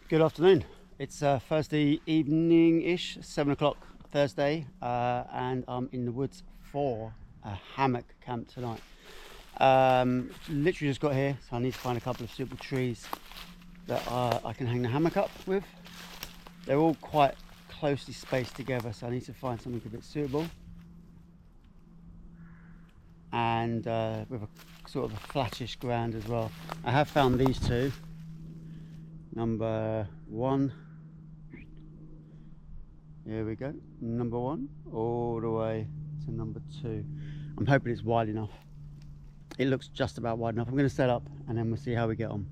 Good afternoon. It's Thursday evening-ish, 7 o'clock Thursday, and I'm in the woods for a hammock camp tonight. Literally just got here, so I need to find a couple of suitable trees that I can hang the hammock up with. They're all quite closely spaced together, so I need to find something a bit suitable. And with a sort of a flattish ground as well. I have found these two. Number one, here we go, number one, all the way to number two. I'm hoping it's wide enough. It looks just about wide enough. I'm going to set up and then we'll see how we get on.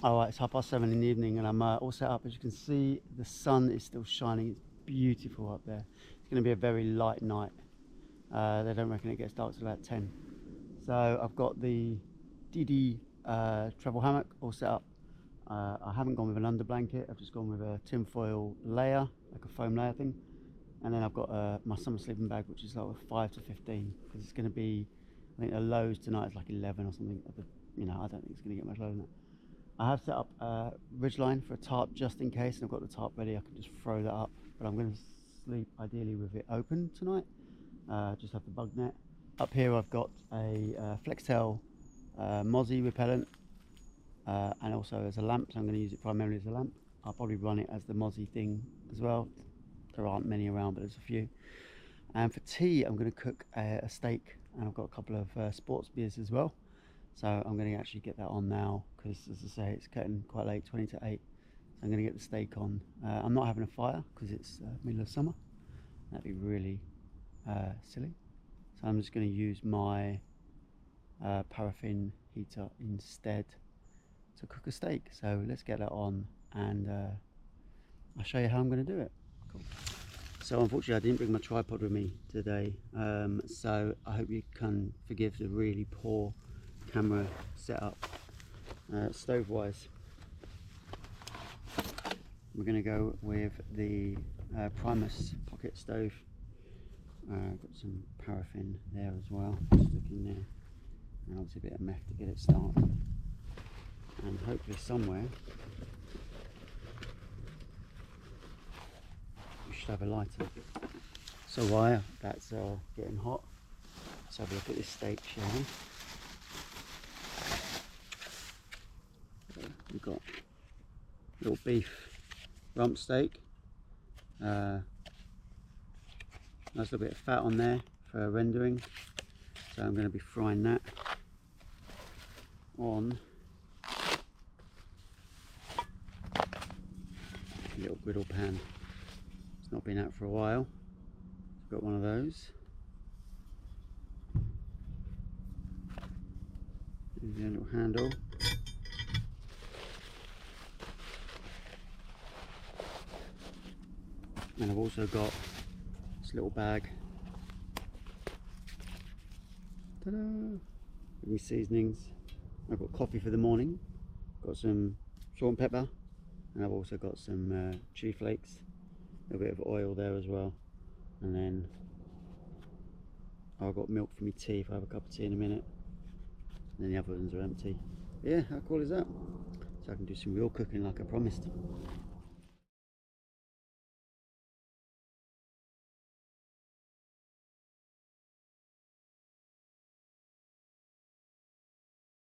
Alright, it's 7:30 in the evening and I'm all set up. As you can see, the sun is still shining. It's beautiful up there. It's going to be a very light night. They don't reckon it gets dark till about 10. So I've got the DD travel hammock all set up. I haven't gone with an under blanket. I've just gone with a tinfoil layer, like a foam layer thing, and then I've got my summer sleeping bag, which is like a 5 to 15, because it's going to be, I think the lows tonight is like 11 or something. You know, I don't think it's going to get much lower than that. I have set up a ridgeline for a tarp just in case, and I've got the tarp ready. I can just throw that up, but I'm going to sleep ideally with it open tonight. Just have the bug net. Up here I've got a Flextail mozzie repellent, and also as a lamp, so I'm going to use it primarily as a lamp. I'll probably run it as the mozzie thing as well. There aren't many around, but there's a few. And for tea I'm going to cook a steak, and I've got a couple of sports beers as well, so I'm going to actually get that on now, because as I say, it's getting quite late, 20 to 8, so I'm going to get the steak on. I'm not having a fire because it's middle of summer. That'd be really silly, so I'm just going to use my paraffin heater instead to cook a steak. So let's get that on, and I'll show you how I'm going to do it. Cool. So unfortunately I didn't bring my tripod with me today, so I hope you can forgive the really poor camera setup. Stove wise, we're going to go with the Primus pocket stove. Got some paraffin there as well, just looking there, and obviously a bit of meth to get it started, and hopefully somewhere we should have a lighter. So while that's getting hot, let's have a look at this steak, shall we? We've got a little beef rump steak, nice little bit of fat on there for rendering, so I'm going to be frying that on a little griddle pan. It's not been out for a while. I've got one of those. There's a little handle. And I've also got this little bag. Ta-da! With my seasonings. I've got coffee for the morning. Got some salt and pepper, and I've also got some chili flakes. A bit of oil there as well, and then I've got milk for my tea if I have a cup of tea in a minute. And then the other ones are empty. Yeah, how cool is that? So I can do some real cooking like I promised.